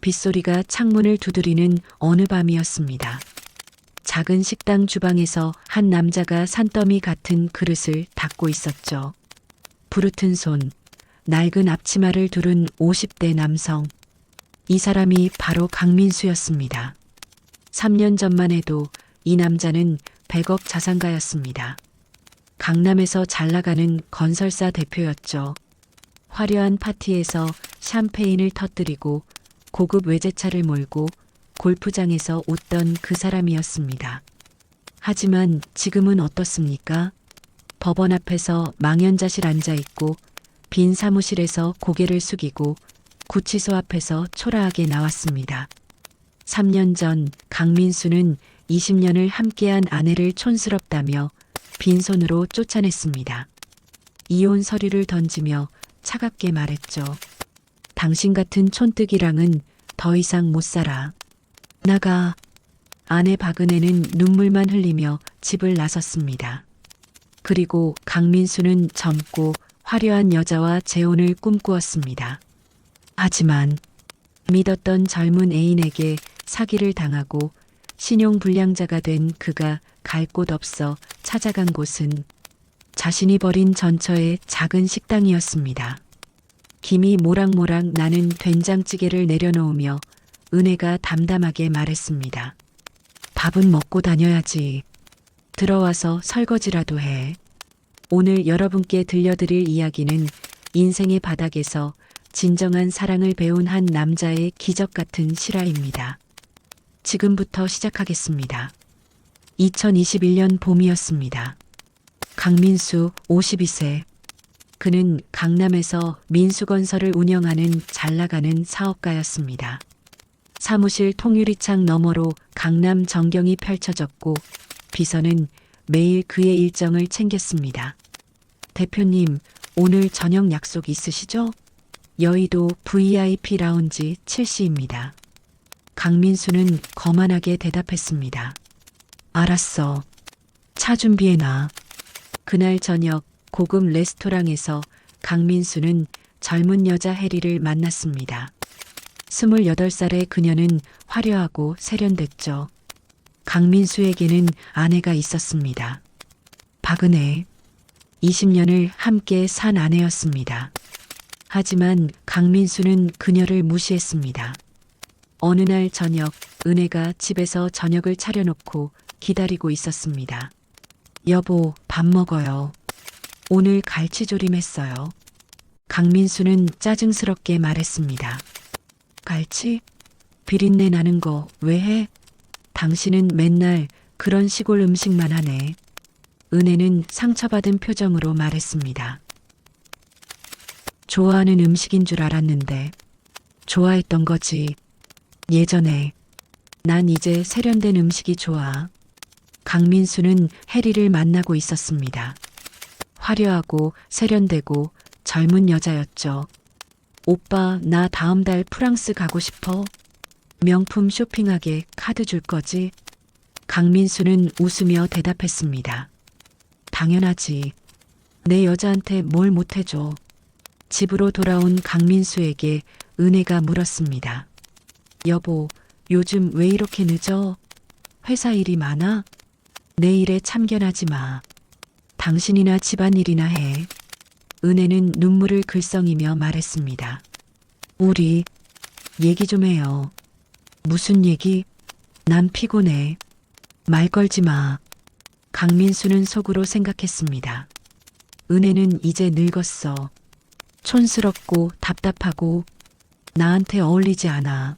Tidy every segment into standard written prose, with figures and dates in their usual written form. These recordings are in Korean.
빗소리가 창문을 두드리는 어느 밤이었습니다. 작은 식당 주방에서 한 남자가 산더미 같은 그릇을 닦고 있었죠. 부르튼 손, 낡은 앞치마를 두른 50대 남성. 이 사람이 바로 강민수였습니다. 3년 전만 해도 이 남자는 100억 자산가였습니다. 강남에서 잘 나가는 건설사 대표였죠. 화려한 파티에서 샴페인을 터뜨리고 고급 외제차를 몰고 골프장에서 웃던 그 사람이었습니다. 하지만 지금은 어떻습니까? 법원 앞에서 망연자실 앉아있고 빈 사무실에서 고개를 숙이고 구치소 앞에서 초라하게 나왔습니다. 3년 전 강민수는 20년을 함께한 아내를 촌스럽다며 빈손으로 쫓아냈습니다. 이혼 서류를 던지며 차갑게 말했죠. 당신 같은 촌뜨기랑은 더 이상 못 살아. 나가. 아내 박은혜는 눈물만 흘리며 집을 나섰습니다. 그리고 강민수는 젊고 화려한 여자와 재혼을 꿈꾸었습니다. 하지만 믿었던 젊은 애인에게 사기를 당하고 신용불량자가 된 그가 갈 곳 없어 찾아간 곳은 자신이 버린 전처의 작은 식당이었습니다. 김이 모락모락 나는 된장찌개를 내려놓으며 은혜가 담담하게 말했습니다. 밥은 먹고 다녀야지. 들어와서 설거지라도 해. 오늘 여러분께 들려드릴 이야기는 인생의 바닥에서 진정한 사랑을 배운 한 남자의 기적 같은 실화입니다. 지금부터 시작하겠습니다. 2021년 봄이었습니다. 강민수 52세. 그는 강남에서 민수건설을 운영하는 잘나가는 사업가였습니다. 사무실 통유리창 너머로 강남 전경이 펼쳐졌고 비서는 매일 그의 일정을 챙겼습니다. 대표님, 오늘 저녁 약속 있으시죠? 여의도 VIP 라운지 7시입니다. 강민수는 거만하게 대답했습니다. 알았어. 차 준비해놔. 그날 저녁 고급 레스토랑에서 강민수는 젊은 여자 해리를 만났습니다. 28살의 그녀는 화려하고 세련됐죠. 강민수에게는 아내가 있었습니다. 박은혜. 20년을 함께 산 아내였습니다. 하지만 강민수는 그녀를 무시했습니다. 어느 날 저녁 은혜가 집에서 저녁을 차려놓고 기다리고 있었습니다. 여보, 밥 먹어요. 오늘 갈치조림 했어요. 강민수는 짜증스럽게 말했습니다. 갈치? 비린내 나는 거 왜 해? 당신은 맨날 그런 시골 음식만 하네. 은혜는 상처받은 표정으로 말했습니다. 좋아하는 음식인 줄 알았는데 좋아했던 거지. 예전에. 난 이제 세련된 음식이 좋아. 강민수는 해리를 만나고 있었습니다. 화려하고 세련되고 젊은 여자였죠. 오빠, 나 다음 달 프랑스 가고 싶어. 명품 쇼핑하게 카드 줄 거지? 강민수는 웃으며 대답했습니다. 당연하지. 내 여자한테 뭘 못해줘. 집으로 돌아온 강민수에게 은혜가 물었습니다. 여보, 요즘 왜 이렇게 늦어? 회사 일이 많아? 내 일에 참견하지 마. 당신이나 집안일이나 해. 은혜는 눈물을 글썽이며 말했습니다. 우리 얘기 좀 해요. 무슨 얘기? 난 피곤해. 말 걸지 마. 강민수는 속으로 생각했습니다. 은혜는 이제 늙었어. 촌스럽고 답답하고 나한테 어울리지 않아.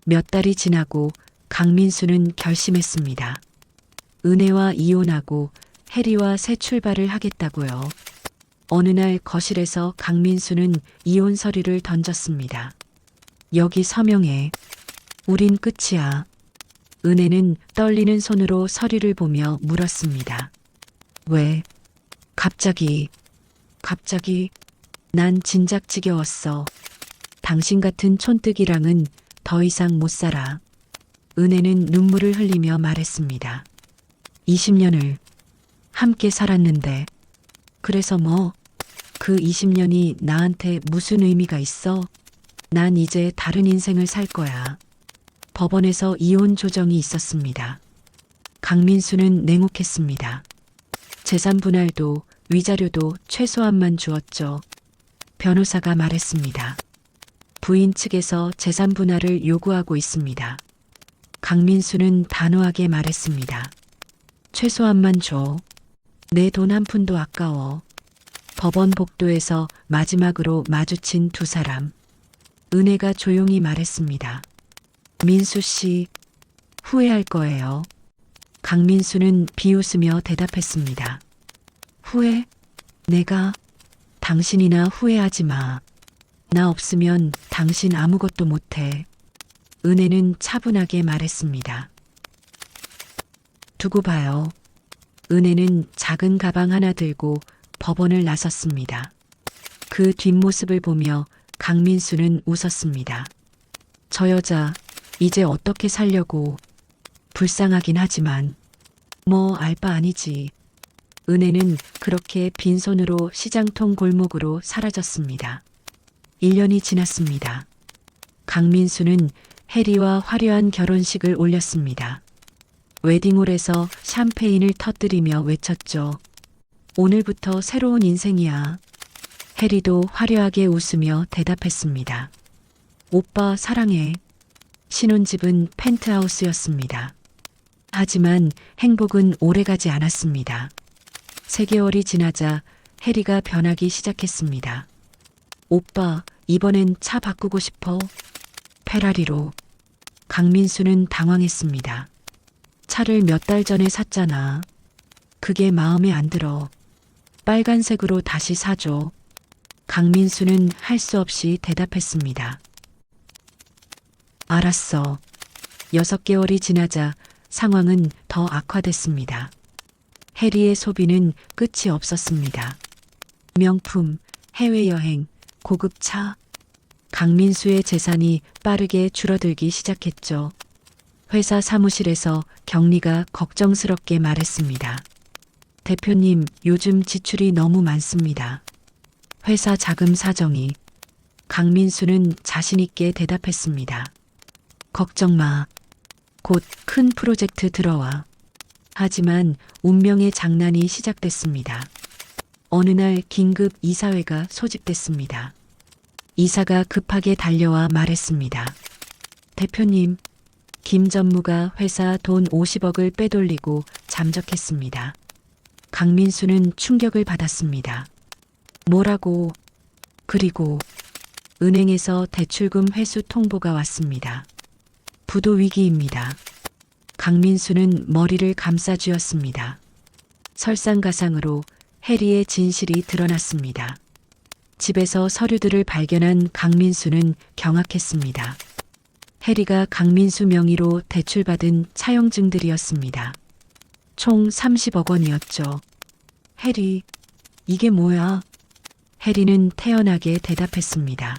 몇 달이 지나고 강민수는 결심했습니다. 은혜와 이혼하고 해리와 새 출발을 하겠다고요. 어느 날 거실에서 강민수는 이혼 서류를 던졌습니다. 여기 서명해. 우린 끝이야. 은혜는 떨리는 손으로 서류를 보며 물었습니다. 왜? 갑자기. 난 진작 지겨웠어. 당신 같은 촌뜨기랑은 더 이상 못 살아. 은혜는 눈물을 흘리며 말했습니다. 20년을 함께 살았는데 그래서 뭐? 그 20년이 나한테 무슨 의미가 있어? 난 이제 다른 인생을 살 거야. 법원에서 이혼 조정이 있었습니다. 강민수는 냉혹했습니다. 재산 분할도 위자료도 최소한만 주었죠. 변호사가 말했습니다. 부인 측에서 재산 분할을 요구하고 있습니다. 강민수는 단호하게 말했습니다. 최소한만 줘. 내 돈 한 푼도 아까워. 법원 복도에서 마지막으로 마주친 두 사람. 은혜가 조용히 말했습니다. 민수 씨, 후회할 거예요. 강민수는 비웃으며 대답했습니다. 후회? 내가? 당신이나 후회하지 마. 나 없으면 당신 아무것도 못해. 은혜는 차분하게 말했습니다. 두고 봐요. 은혜는 작은 가방 하나 들고 법원을 나섰습니다. 그 뒷모습을 보며 강민수는 웃었습니다. 저 여자 이제 어떻게 살려고. 불쌍하긴 하지만 뭐 알 바 아니지. 은혜는 그렇게 빈손으로 시장통 골목으로 사라졌습니다. 1년이 지났습니다. 강민수는 해리와 화려한 결혼식을 올렸습니다. 웨딩홀에서 샴페인을 터뜨리며 외쳤죠. 오늘부터 새로운 인생이야. 해리도 화려하게 웃으며 대답했습니다. 오빠 사랑해. 신혼집은 펜트하우스였습니다. 하지만 행복은 오래가지 않았습니다. 3개월이 지나자 해리가 변하기 시작했습니다. 오빠, 이번엔 차 바꾸고 싶어. 페라리로. 강민수는 당황했습니다. 차를 몇 달 전에 샀잖아. 그게 마음에 안 들어. 빨간색으로 다시 사줘. 강민수는 할 수 없이 대답했습니다. 알았어. 6개월이 지나자 상황은 더 악화됐습니다. 해리의 소비는 끝이 없었습니다. 명품, 해외여행, 고급차. 강민수의 재산이 빠르게 줄어들기 시작했죠. 회사 사무실에서 경리가 걱정스럽게 말했습니다. 대표님, 요즘 지출이 너무 많습니다. 회사 자금 사정이. 강민수는 자신있게 대답했습니다. 걱정 마. 곧 큰 프로젝트 들어와. 하지만 운명의 장난이 시작됐습니다. 어느 날 긴급 이사회가 소집됐습니다. 이사가 급하게 달려와 말했습니다. 대표님, 김 전무가 회사 돈 50억을 빼돌리고 잠적했습니다. 강민수는 충격을 받았습니다. 뭐라고? 그리고 은행에서 대출금 회수 통보가 왔습니다. 부도 위기입니다. 강민수는 머리를 감싸쥐었습니다. 설상가상으로 해리의 진실이 드러났습니다. 집에서 서류들을 발견한 강민수는 경악했습니다. 해리가 강민수 명의로 대출받은 차용증들이었습니다. 총 30억 원이었죠. 해리, 이게 뭐야? 해리는 태연하게 대답했습니다.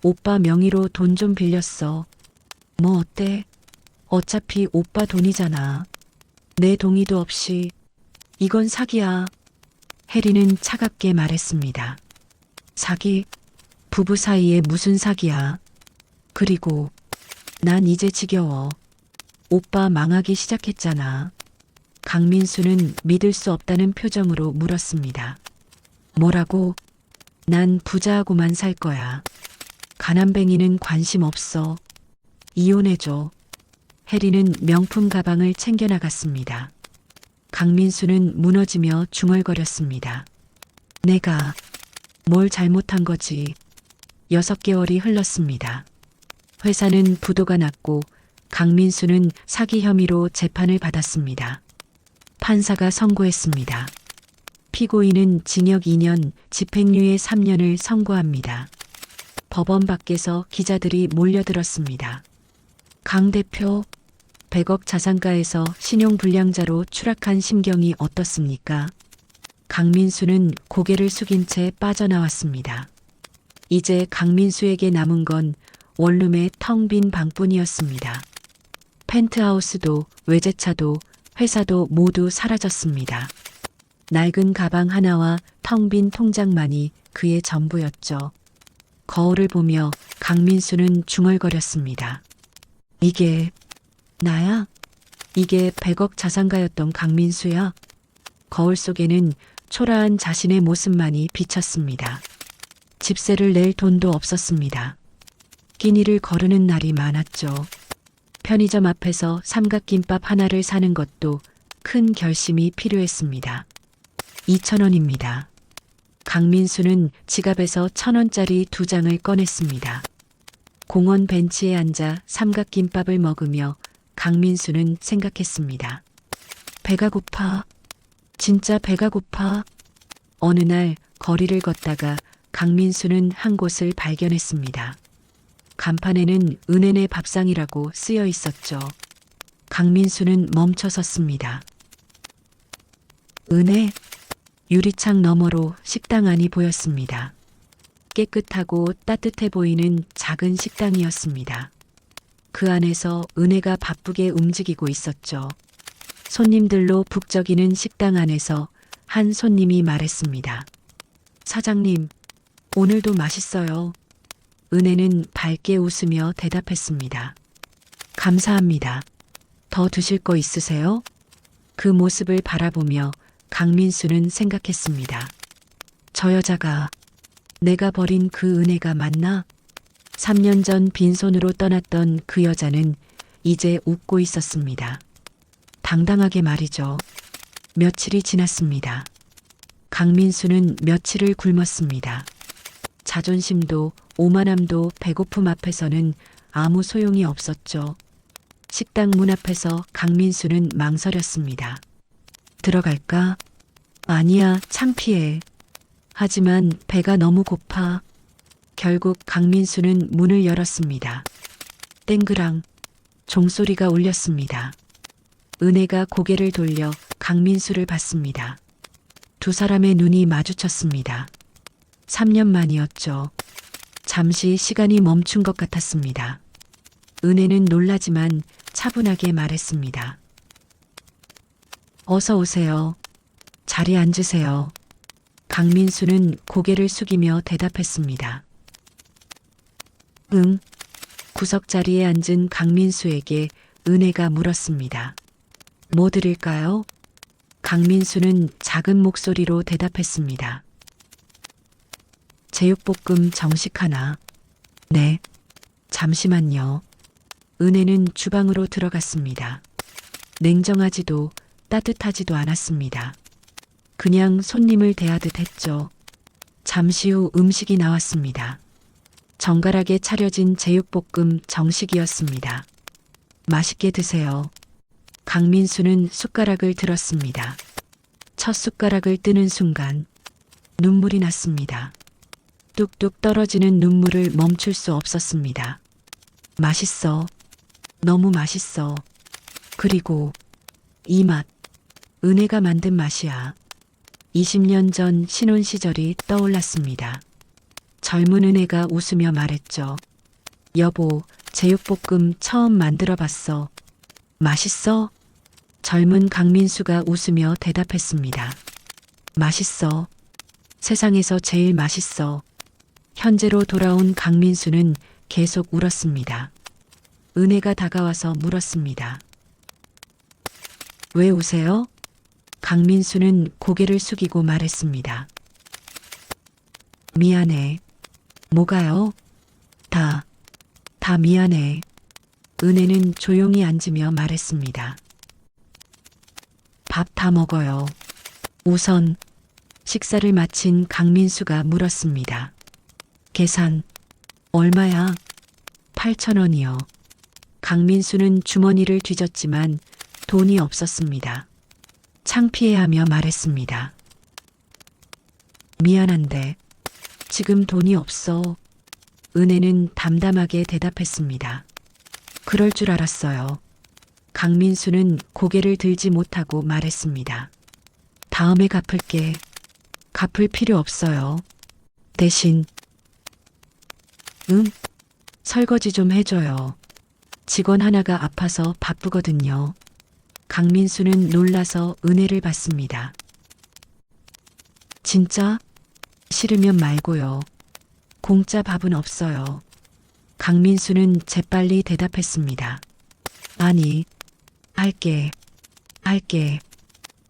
오빠 명의로 돈 좀 빌렸어. 뭐 어때? 어차피 오빠 돈이잖아. 내 동의도 없이. 이건 사기야. 해리는 차갑게 말했습니다. 사기? 부부 사이에 무슨 사기야? 그리고 난 이제 지겨워. 오빠 망하기 시작했잖아. 강민수는 믿을 수 없다는 표정으로 물었습니다. 뭐라고? 난 부자하고만 살 거야. 가난뱅이는 관심 없어. 이혼해줘. 해리는 명품 가방을 챙겨나갔습니다. 강민수는 무너지며 중얼거렸습니다. 내가 뭘 잘못한 거지. 6개월이 흘렀습니다. 회사는 부도가 났고 강민수는 사기 혐의로 재판을 받았습니다. 판사가 선고했습니다. 피고인은 징역 2년, 집행유예 3년을 선고합니다. 법원 밖에서 기자들이 몰려들었습니다. 강 대표, 100억 자산가에서 신용불량자로 추락한 심경이 어떻습니까? 강민수는 고개를 숙인 채 빠져나왔습니다. 이제 강민수에게 남은 건 원룸의 텅 빈 방뿐이었습니다. 펜트하우스도 외제차도 회사도 모두 사라졌습니다. 낡은 가방 하나와 텅 빈 통장만이 그의 전부였죠. 거울을 보며 강민수는 중얼거렸습니다. 이게 나야? 이게 100억 자산가였던 강민수야? 거울 속에는 초라한 자신의 모습만이 비쳤습니다. 집세를 낼 돈도 없었습니다. 끼니를 거르는 날이 많았죠. 편의점 앞에서 삼각김밥 하나를 사는 것도 큰 결심이 필요했습니다. 2,000원입니다. 강민수는 지갑에서 1,000원짜리 2장을 꺼냈습니다. 공원 벤치에 앉아 삼각김밥을 먹으며 강민수는 생각했습니다. 배가 고파. 진짜 배가 고파. 어느 날 거리를 걷다가 강민수는 한 곳을 발견했습니다. 간판에는 은혜네 밥상이라고 쓰여 있었죠. 강민수는 멈춰 섰습니다. 은혜? 유리창 너머로 식당 안이 보였습니다. 깨끗하고 따뜻해 보이는 작은 식당이었습니다. 그 안에서 은혜가 바쁘게 움직이고 있었죠. 손님들로 북적이는 식당 안에서 한 손님이 말했습니다. 사장님, 오늘도 맛있어요. 은혜는 밝게 웃으며 대답했습니다. 감사합니다. 더 드실 거 있으세요? 그 모습을 바라보며 강민수는 생각했습니다. 저 여자가 내가 버린 그 은혜가 맞나? 3년 전 빈손으로 떠났던 그 여자는 이제 웃고 있었습니다. 당당하게 말이죠. 며칠이 지났습니다. 강민수는 며칠을 굶었습니다. 자존심도 오만함도 배고픔 앞에서는 아무 소용이 없었죠. 식당 문 앞에서 강민수는 망설였습니다. 들어갈까? 아니야, 창피해. 하지만 배가 너무 고파. 결국 강민수는 문을 열었습니다. 땡그랑 종소리가 울렸습니다. 은혜가 고개를 돌려 강민수를 봤습니다. 두 사람의 눈이 마주쳤습니다. 3년 만이었죠. 잠시 시간이 멈춘 것 같았습니다. 은혜는 놀라지만 차분하게 말했습니다. 어서 오세요. 자리에 앉으세요. 강민수는 고개를 숙이며 대답했습니다. 응. 구석자리에 앉은 강민수에게 은혜가 물었습니다. 뭐 드릴까요? 강민수는 작은 목소리로 대답했습니다. 제육볶음 정식 하나. 네. 잠시만요. 은혜는 주방으로 들어갔습니다. 냉정하지도 따뜻하지도 않았습니다. 그냥 손님을 대하듯 했죠. 잠시 후 음식이 나왔습니다. 정갈하게 차려진 제육볶음 정식이었습니다. 맛있게 드세요. 강민수는 숟가락을 들었습니다. 첫 숟가락을 뜨는 순간 눈물이 났습니다. 뚝뚝 떨어지는 눈물을 멈출 수 없었습니다. 맛있어. 너무 맛있어. 그리고 이 맛, 은혜가 만든 맛이야. 20년 전 신혼 시절이 떠올랐습니다. 젊은 은혜가 웃으며 말했죠. 여보, 제육볶음 처음 만들어 봤어. 맛있어? 젊은 강민수가 웃으며 대답했습니다. 맛있어. 세상에서 제일 맛있어. 현재로 돌아온 강민수는 계속 울었습니다. 은혜가 다가와서 물었습니다. 왜 우세요? 강민수는 고개를 숙이고 말했습니다. 미안해. 뭐가요? 다 미안해. 은혜는 조용히 앉으며 말했습니다. 밥 다 먹어요. 우선 식사를 마친 강민수가 물었습니다. 계산 얼마야? 8,000원이요. 강민수는 주머니를 뒤졌지만 돈이 없었습니다. 창피해하며 말했습니다. 미안한데 지금 돈이 없어. 은혜는 담담하게 대답했습니다. 그럴 줄 알았어요. 강민수는 고개를 들지 못하고 말했습니다. 다음에 갚을게. 갚을 필요 없어요. 대신 설거지 좀 해줘요. 직원 하나가 아파서 바쁘거든요. 강민수는 놀라서 은혜를 봤습니다. 진짜? 싫으면 말고요. 공짜 밥은 없어요. 강민수는 재빨리 대답했습니다. 아니, 할게.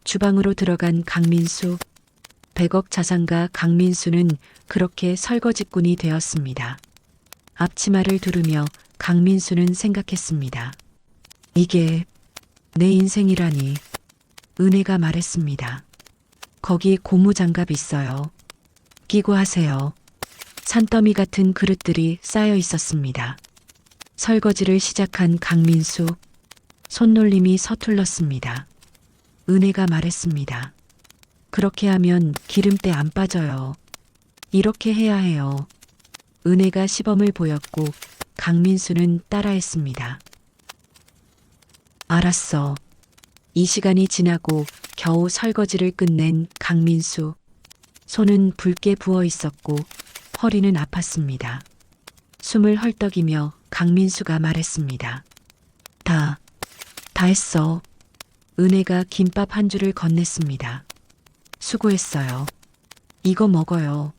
주방으로 들어간 강민수. 100억 자산가 강민수는 그렇게 설거지꾼이 되었습니다. 앞치마를 두르며 강민수는 생각했습니다. 이게 내 인생이라니. 은혜가 말했습니다. 거기 고무장갑 있어요. 끼고 하세요. 산더미 같은 그릇들이 쌓여 있었습니다. 설거지를 시작한 강민수. 손놀림이 서툴렀습니다. 은혜가 말했습니다. 그렇게 하면 기름때 안 빠져요. 이렇게 해야 해요. 은혜가 시범을 보였고 강민수는 따라했습니다. 알았어. 이 시간이 지나고 겨우 설거지를 끝낸 강민수. 손은 붉게 부어 있었고 허리는 아팠습니다. 숨을 헐떡이며 강민수가 말했습니다. 다 했어. 은혜가 김밥 한 줄을 건넸습니다. 수고했어요. 이거 먹어요.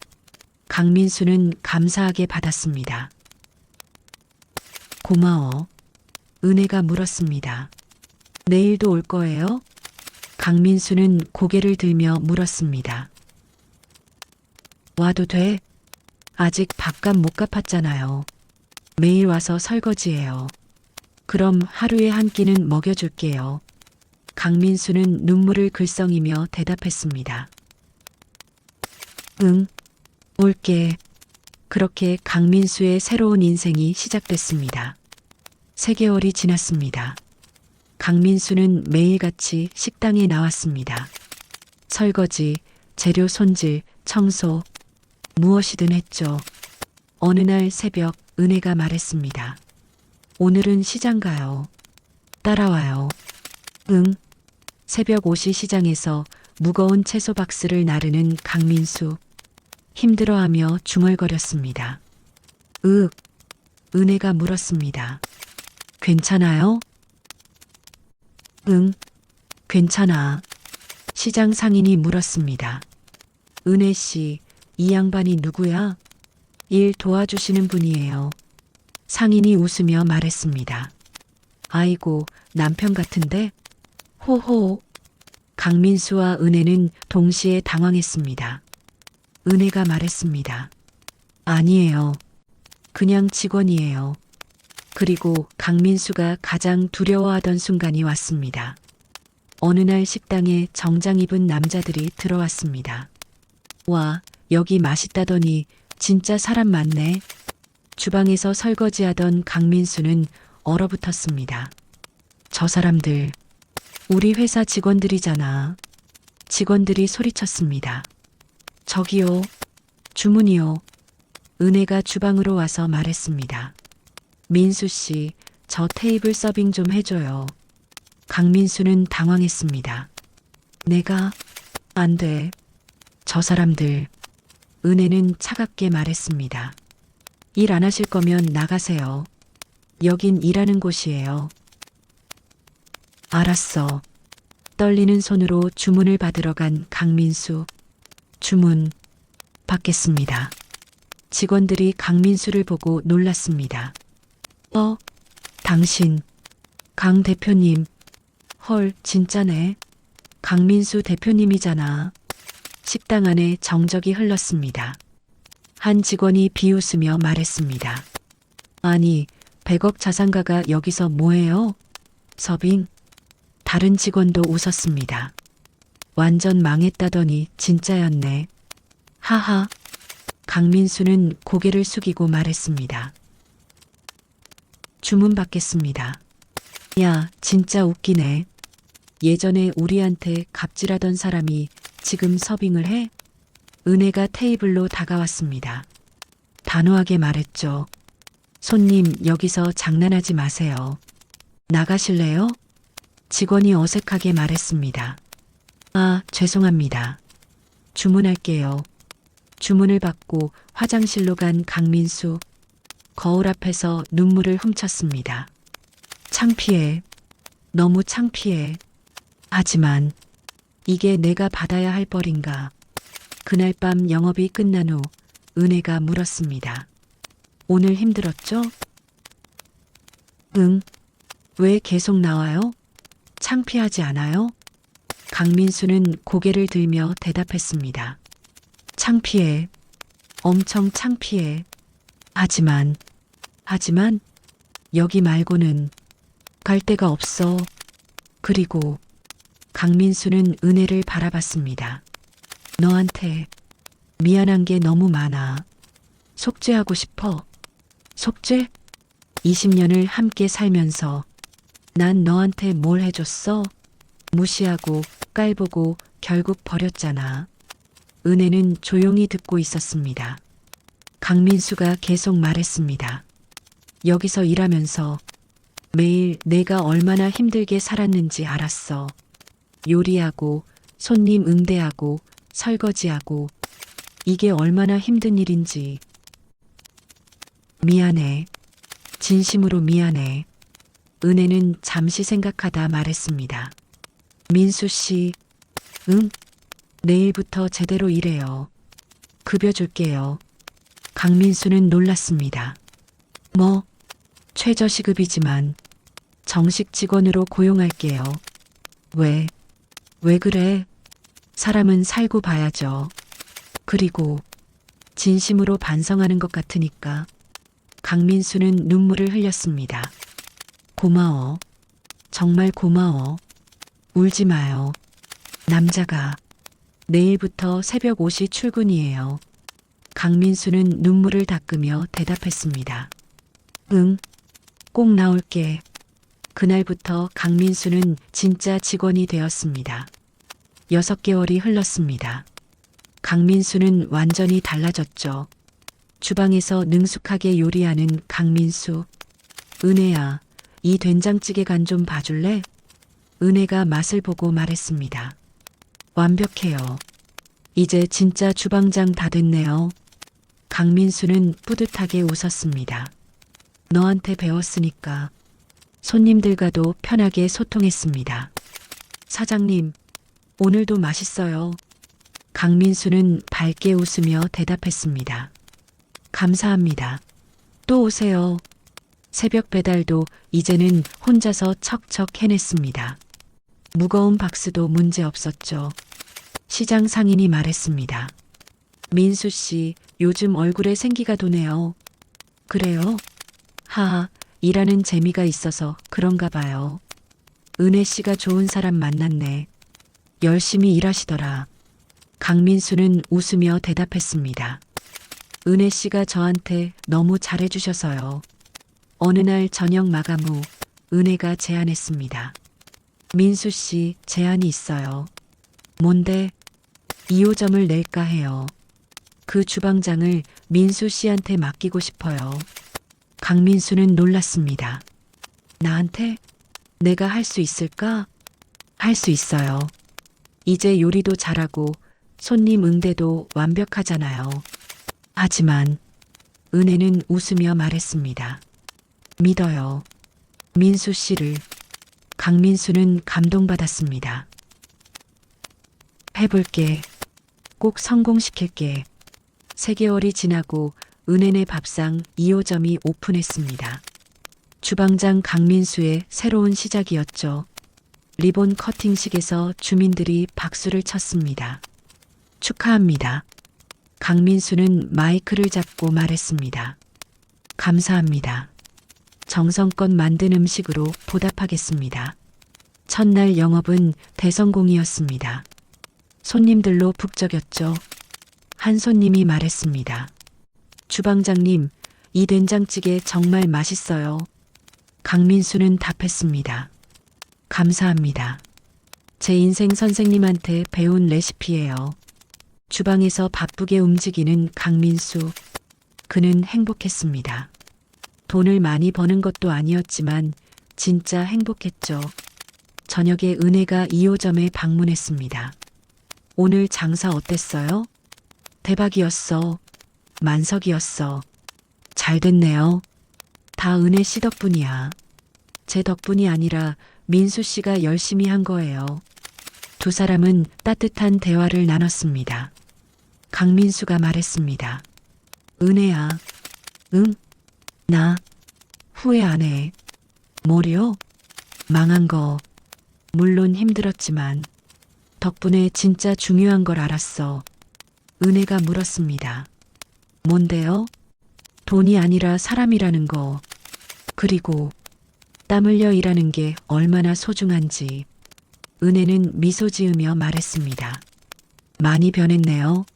강민수는 감사하게 받았습니다. 고마워. 은혜가 물었습니다. 내일도 올 거예요? 강민수는 고개를 들며 물었습니다. 와도 돼? 아직 밥값 못 갚았잖아요. 매일 와서 설거지해요. 그럼 하루에 한 끼는 먹여줄게요. 강민수는 눈물을 글썽이며 대답했습니다. 응, 올게. 그렇게 강민수의 새로운 인생이 시작됐습니다. 3개월이 지났습니다. 강민수는 매일같이 식당에 나왔습니다. 설거지, 재료 손질, 청소, 무엇이든 했죠. 어느 날 새벽 은혜가 말했습니다. 오늘은 시장 가요. 따라와요. 응. 새벽 5시 시장에서 무거운 채소 박스를 나르는 강민수. 힘들어하며 중얼거렸습니다. 은혜가 물었습니다. 괜찮아요? 응, 괜찮아. 시장 상인이 물었습니다. 은혜 씨, 이 양반이 누구야? 일 도와주시는 분이에요. 상인이 웃으며 말했습니다. 아이고, 남편 같은데? 호호. 강민수와 은혜는 동시에 당황했습니다. 은혜가 말했습니다. 아니에요. 그냥 직원이에요. 그리고 강민수가 가장 두려워하던 순간이 왔습니다. 어느 날 식당에 정장 입은 남자들이 들어왔습니다. 와, 여기 맛있다더니 진짜 사람 많네. 주방에서 설거지하던 강민수는 얼어붙었습니다. 저 사람들, 우리 회사 직원들이잖아. 직원들이 소리쳤습니다. 저기요, 주문이요. 은혜가 주방으로 와서 말했습니다. 민수 씨, 저 테이블 서빙 좀 해줘요. 강민수는 당황했습니다. 내가? 안 돼. 저 사람들. 은혜는 차갑게 말했습니다. 일 안 하실 거면 나가세요. 여긴 일하는 곳이에요. 알았어. 떨리는 손으로 주문을 받으러 간 강민수. 주문 받겠습니다. 직원들이 강민수를 보고 놀랐습니다. 당신, 강 대표님. 헐, 진짜네. 강민수 대표님이잖아. 식당 안에 정적이 흘렀습니다. 한 직원이 비웃으며 말했습니다. 아니, 100억 자산가가 여기서 뭐해요? 서빙? 다른 직원도 웃었습니다. 완전 망했다더니 진짜였네. 하하. 강민수는 고개를 숙이고 말했습니다. 주문 받겠습니다. 야, 진짜 웃기네. 예전에 우리한테 갑질하던 사람이 지금 서빙을 해? 은혜가 테이블로 다가왔습니다. 단호하게 말했죠. 손님, 여기서 장난하지 마세요. 나가실래요? 직원이 어색하게 말했습니다. 아, 죄송합니다. 주문할게요. 주문을 받고 화장실로 간 강민수. 거울 앞에서 눈물을 훔쳤습니다. 창피해. 너무 창피해. 하지만 이게 내가 받아야 할 벌인가. 그날 밤 영업이 끝난 후 은혜가 물었습니다. 오늘 힘들었죠? 응. 왜 계속 나와요? 창피하지 않아요? 강민수는 고개를 들며 대답했습니다. 창피해. 엄청 창피해. 하지만 여기 말고는 갈 데가 없어. 그리고 강민수는 은혜를 바라봤습니다. 너한테 미안한 게 너무 많아. 속죄하고 싶어. 속죄? 20년을 함께 살면서 난 너한테 뭘 해줬어? 무시하고 깔보고 결국 버렸잖아. 은혜는 조용히 듣고 있었습니다. 강민수가 계속 말했습니다. 여기서 일하면서 매일 내가 얼마나 힘들게 살았는지 알았어. 요리하고 손님 응대하고 설거지하고 이게 얼마나 힘든 일인지. 미안해. 진심으로 미안해. 은혜는 잠시 생각하다 말했습니다. 민수 씨, 응? 내일부터 제대로 일해요. 급여 줄게요. 강민수는 놀랐습니다. 뭐, 최저시급이지만 정식 직원으로 고용할게요. 왜 그래? 사람은 살고 봐야죠. 그리고 진심으로 반성하는 것 같으니까. 강민수는 눈물을 흘렸습니다. 고마워. 정말 고마워. 울지 마요. 남자가 내일부터 새벽 5시 출근이에요. 강민수는 눈물을 닦으며 대답했습니다. 응, 꼭 나올게. 그날부터 강민수는 진짜 직원이 되었습니다. 6개월이 흘렀습니다. 강민수는 완전히 달라졌죠. 주방에서 능숙하게 요리하는 강민수. 은혜야, 이 된장찌개 간 좀 봐줄래? 은혜가 맛을 보고 말했습니다. 완벽해요. 이제 진짜 주방장 다 됐네요. 강민수는 뿌듯하게 웃었습니다. 너한테 배웠으니까. 손님들과도 편하게 소통했습니다. 사장님, 오늘도 맛있어요. 강민수는 밝게 웃으며 대답했습니다. 감사합니다. 또 오세요. 새벽 배달도 이제는 혼자서 척척 해냈습니다. 무거운 박스도 문제 없었죠. 시장 상인이 말했습니다. 민수 씨, 요즘 얼굴에 생기가 도네요. 그래요? 하하, 일하는 재미가 있어서 그런가 봐요. 은혜 씨가 좋은 사람 만났네. 열심히 일하시더라. 강민수는 웃으며 대답했습니다. 은혜 씨가 저한테 너무 잘해주셔서요. 어느 날 저녁 마감 후 은혜가 제안했습니다. 민수 씨, 제안이 있어요. 뭔데? 2호점을 낼까 해요. 그 주방장을 민수 씨한테 맡기고 싶어요. 강민수는 놀랐습니다. 나한테? 내가 할 수 있을까? 할 수 있어요. 이제 요리도 잘하고 손님 응대도 완벽하잖아요. 하지만 은혜는 웃으며 말했습니다. 믿어요. 민수 씨를. 강민수는 감동받았습니다. 해볼게. 꼭 성공시킬게. 3개월이 지나고 은혜네 밥상 2호점이 오픈했습니다. 주방장 강민수의 새로운 시작이었죠. 리본 커팅식에서 주민들이 박수를 쳤습니다. 축하합니다. 강민수는 마이크를 잡고 말했습니다. 감사합니다. 정성껏 만든 음식으로 보답하겠습니다. 첫날 영업은 대성공이었습니다. 손님들로 북적였죠. 한 손님이 말했습니다. 주방장님, 이 된장찌개 정말 맛있어요. 강민수는 답했습니다. 감사합니다. 제 인생 선생님한테 배운 레시피예요. 주방에서 바쁘게 움직이는 강민수. 그는 행복했습니다. 돈을 많이 버는 것도 아니었지만 진짜 행복했죠. 저녁에 은혜가 2호점에 방문했습니다. 오늘 장사 어땠어요? 대박이었어. 만석이었어. 잘 됐네요. 다 은혜 씨 덕분이야. 제 덕분이 아니라 민수 씨가 열심히 한 거예요. 두 사람은 따뜻한 대화를 나눴습니다. 강민수가 말했습니다. 은혜야. 응? 나 후회 안 해. 뭐려? 망한 거. 물론 힘들었지만 덕분에 진짜 중요한 걸 알았어. 은혜가 물었습니다. 뭔데요? 돈이 아니라 사람이라는 거. 그리고 땀 흘려 일하는 게 얼마나 소중한지. 은혜는 미소 지으며 말했습니다. 많이 변했네요.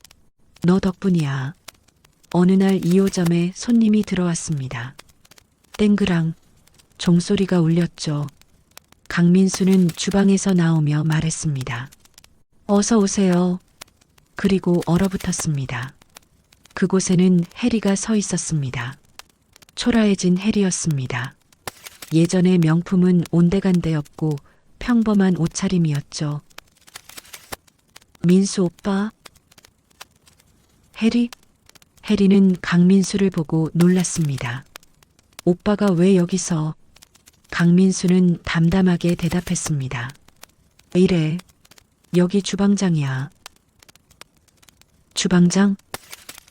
너 덕분이야. 어느 날 2호점에 손님이 들어왔습니다. 땡그랑 종소리가 울렸죠. 강민수는 주방에서 나오며 말했습니다. 어서 오세요. 그리고 얼어붙었습니다. 그곳에는 해리가 서 있었습니다. 초라해진 해리였습니다. 예전의 명품은 온데간데없고 평범한 옷차림이었죠. 민수 오빠? 해리? 해리는 강민수를 보고 놀랐습니다. 오빠가 왜 여기서? 강민수는 담담하게 대답했습니다. 이래. 여기 주방장이야. 주방장?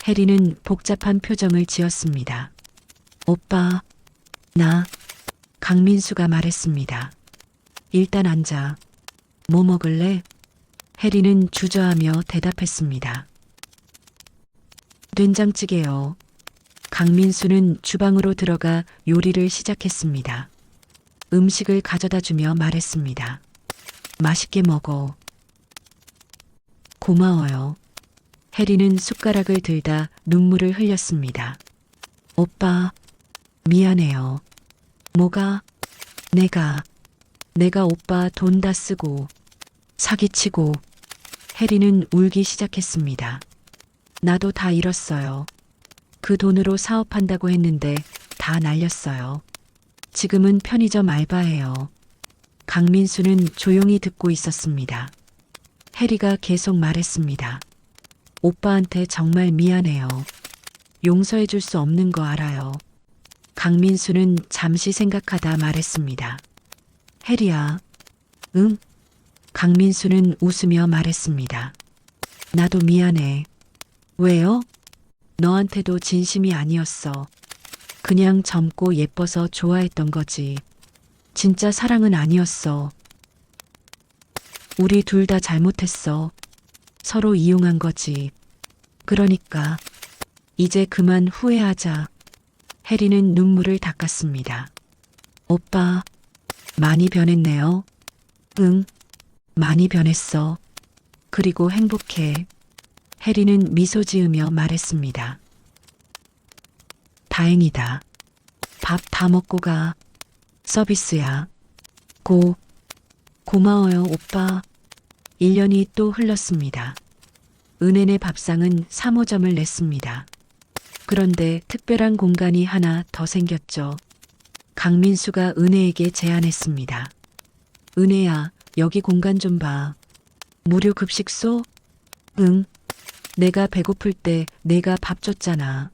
해리는 복잡한 표정을 지었습니다. 오빠, 나, 강민수가 말했습니다. 일단 앉아. 뭐 먹을래? 해리는 주저하며 대답했습니다. 된장찌개요. 강민수는 주방으로 들어가 요리를 시작했습니다. 음식을 가져다 주며 말했습니다. 맛있게 먹어. 고마워요. 해리는 숟가락을 들다 눈물을 흘렸습니다. 오빠, 미안해요. 뭐가? 내가 오빠 돈 다 쓰고 사기치고. 해리는 울기 시작했습니다. 나도 다 잃었어요. 그 돈으로 사업한다고 했는데 다 날렸어요. 지금은 편의점 알바해요. 강민수는 조용히 듣고 있었습니다. 해리가 계속 말했습니다. 오빠한테 정말 미안해요. 용서해 줄 수 없는 거 알아요. 강민수는 잠시 생각하다 말했습니다. 해리야. 응? 강민수는 웃으며 말했습니다. 나도 미안해. 왜요? 너한테도 진심이 아니었어. 그냥 젊고 예뻐서 좋아했던 거지. 진짜 사랑은 아니었어. 우리 둘 다 잘못했어. 서로 이용한 거지. 그러니까 이제 그만 후회하자. 해리는 눈물을 닦았습니다. 오빠, 많이 변했네요. 응, 많이 변했어. 그리고 행복해. 해리는 미소 지으며 말했습니다. 다행이다. 밥 다 먹고 가. 서비스야. 고마워요, 오빠. 1년이 또 흘렀습니다. 은혜네 밥상은 3호점을 냈습니다. 그런데 특별한 공간이 하나 더 생겼죠. 강민수가 은혜에게 제안했습니다. 은혜야, 여기 공간 좀 봐. 무료 급식소? 응. 내가 배고플 때 내가 밥 줬잖아.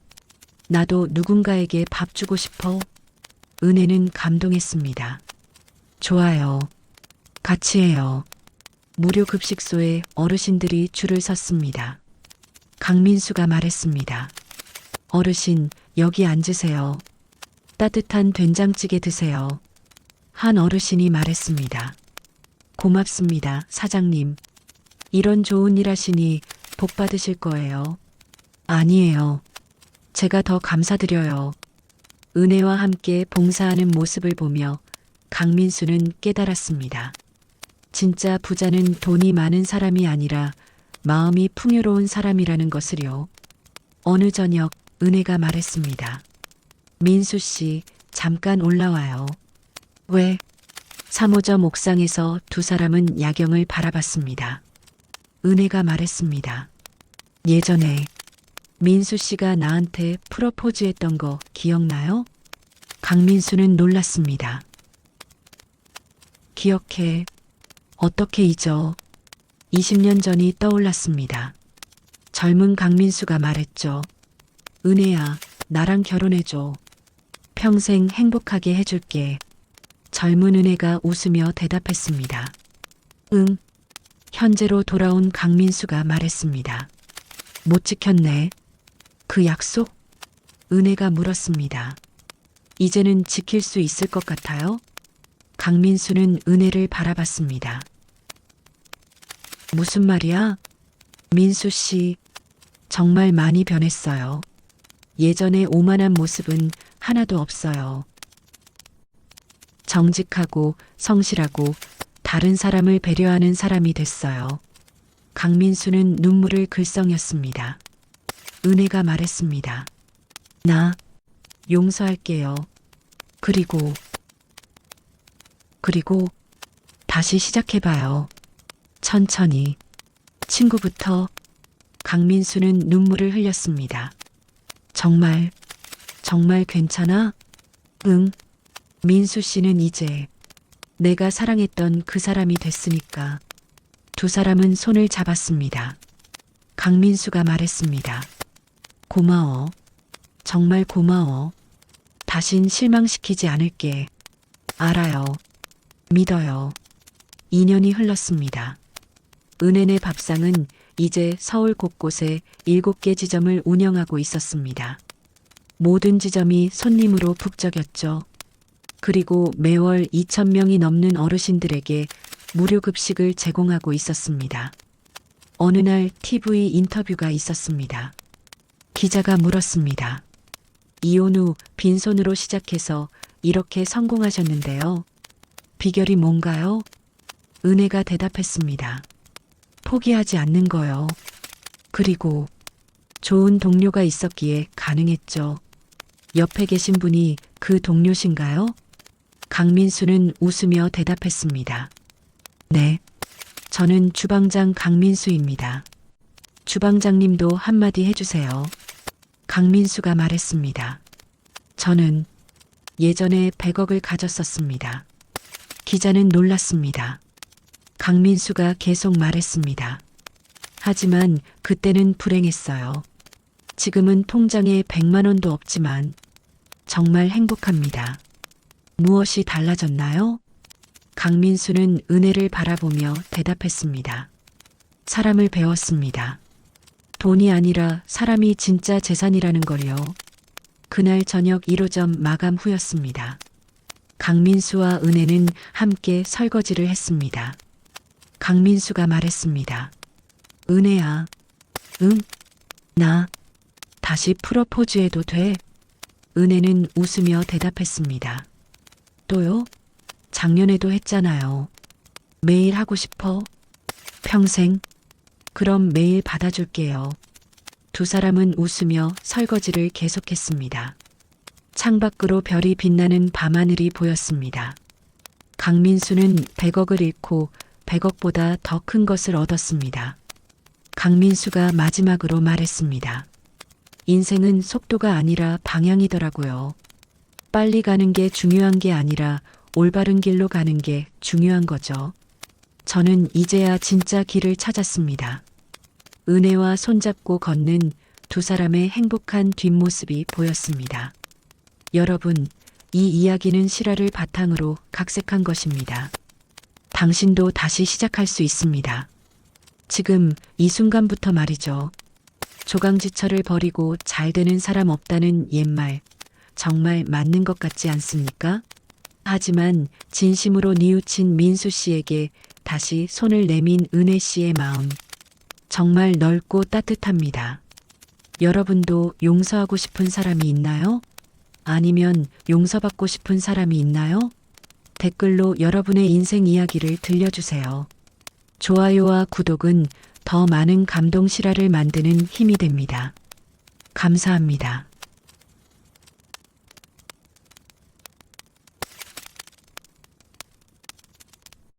나도 누군가에게 밥 주고 싶어. 은혜는 감동했습니다. 좋아요. 같이 해요. 무료 급식소에 어르신들이 줄을 섰습니다. 강민수가 말했습니다. 어르신, 여기 앉으세요. 따뜻한 된장찌개 드세요. 한 어르신이 말했습니다. 고맙습니다, 사장님. 이런 좋은 일 하시니 복 받으실 거예요. 아니에요. 제가 더 감사드려요. 은혜와 함께 봉사하는 모습을 보며 강민수는 깨달았습니다. 진짜 부자는 돈이 많은 사람이 아니라 마음이 풍요로운 사람이라는 것을요. 어느 저녁 은혜가 말했습니다. 민수 씨, 잠깐 올라와요. 왜? 3호점 옥상에서 두 사람은 야경을 바라봤습니다. 은혜가 말했습니다. 예전에 민수 씨가 나한테 프로포즈했던 거 기억나요? 강민수는 놀랐습니다. 기억해. 어떻게 잊어? 20년 전이 떠올랐습니다. 젊은 강민수가 말했죠. 은혜야, 나랑 결혼해줘. 평생 행복하게 해줄게. 젊은 은혜가 웃으며 대답했습니다. 응. 현재로 돌아온 강민수가 말했습니다. 못 지켰네. 그 약속? 은혜가 물었습니다. 이제는 지킬 수 있을 것 같아요? 강민수는 은혜를 바라봤습니다. 무슨 말이야? 민수 씨, 정말 많이 변했어요. 예전의 오만한 모습은 하나도 없어요. 정직하고 성실하고 다른 사람을 배려하는 사람이 됐어요. 강민수는 눈물을 글썽였습니다. 은혜가 말했습니다. 나 용서할게요. 그리고 다시 시작해봐요. 천천히. 친구부터. 강민수는 눈물을 흘렸습니다. 정말 괜찮아? 응. 민수 씨는 이제 내가 사랑했던 그 사람이 됐으니까. 두 사람은 손을 잡았습니다. 강민수가 말했습니다. 고마워. 정말 고마워. 다신 실망시키지 않을게. 알아요. 믿어요. 2년이 흘렀습니다. 은혜네 밥상은 이제 서울 곳곳에 7개 지점을 운영하고 있었습니다. 모든 지점이 손님으로 북적였죠. 그리고 매월 2,000명이 넘는 어르신들에게 무료 급식을 제공하고 있었습니다. 어느 날 TV 인터뷰가 있었습니다. 기자가 물었습니다. 이혼 후 빈손으로 시작해서 이렇게 성공하셨는데요. 비결이 뭔가요? 은혜가 대답했습니다. 포기하지 않는 거요. 그리고 좋은 동료가 있었기에 가능했죠. 옆에 계신 분이 그 동료신가요? 강민수는 웃으며 대답했습니다. 네, 저는 주방장 강민수입니다. 주방장님도 한마디 해주세요. 강민수가 말했습니다. 저는 예전에 100억을 가졌었습니다. 기자는 놀랐습니다. 강민수가 계속 말했습니다. 하지만 그때는 불행했어요. 지금은 통장에 100만 원도 없지만 정말 행복합니다. 무엇이 달라졌나요? 강민수는 은혜를 바라보며 대답했습니다. 사람을 배웠습니다. 돈이 아니라 사람이 진짜 재산이라는 걸요. 그날 저녁 1호점 마감 후였습니다. 강민수와 은혜는 함께 설거지를 했습니다. 강민수가 말했습니다. 은혜야, 응? 나 다시 프로포즈해도 돼? 은혜는 웃으며 대답했습니다. 또요? 작년에도 했잖아요. 매일 하고 싶어? 평생? 그럼 매일 받아줄게요. 두 사람은 웃으며 설거지를 계속했습니다. 창밖으로 별이 빛나는 밤하늘이 보였습니다. 강민수는 100억을 잃고 100억보다 더 큰 것을 얻었습니다. 강민수가 마지막으로 말했습니다. 인생은 속도가 아니라 방향이더라고요. 빨리 가는 게 중요한 게 아니라 올바른 길로 가는 게 중요한 거죠. 저는 이제야 진짜 길을 찾았습니다. 은혜와 손잡고 걷는 두 사람의 행복한 뒷모습이 보였습니다. 여러분, 이 이야기는 실화를 바탕으로 각색한 것입니다. 당신도 다시 시작할 수 있습니다. 지금 이 순간부터 말이죠. 조강지처를 버리고 잘 되는 사람 없다는 옛말, 정말 맞는 것 같지 않습니까? 하지만 진심으로 뉘우친 민수 씨에게 다시 손을 내민 은혜 씨의 마음, 정말 넓고 따뜻합니다. 여러분도 용서하고 싶은 사람이 있나요? 아니면 용서받고 싶은 사람이 있나요? 댓글로 여러분의 인생 이야기를 들려주세요. 좋아요와 구독은 더 많은 감동 실화를 만드는 힘이 됩니다. 감사합니다.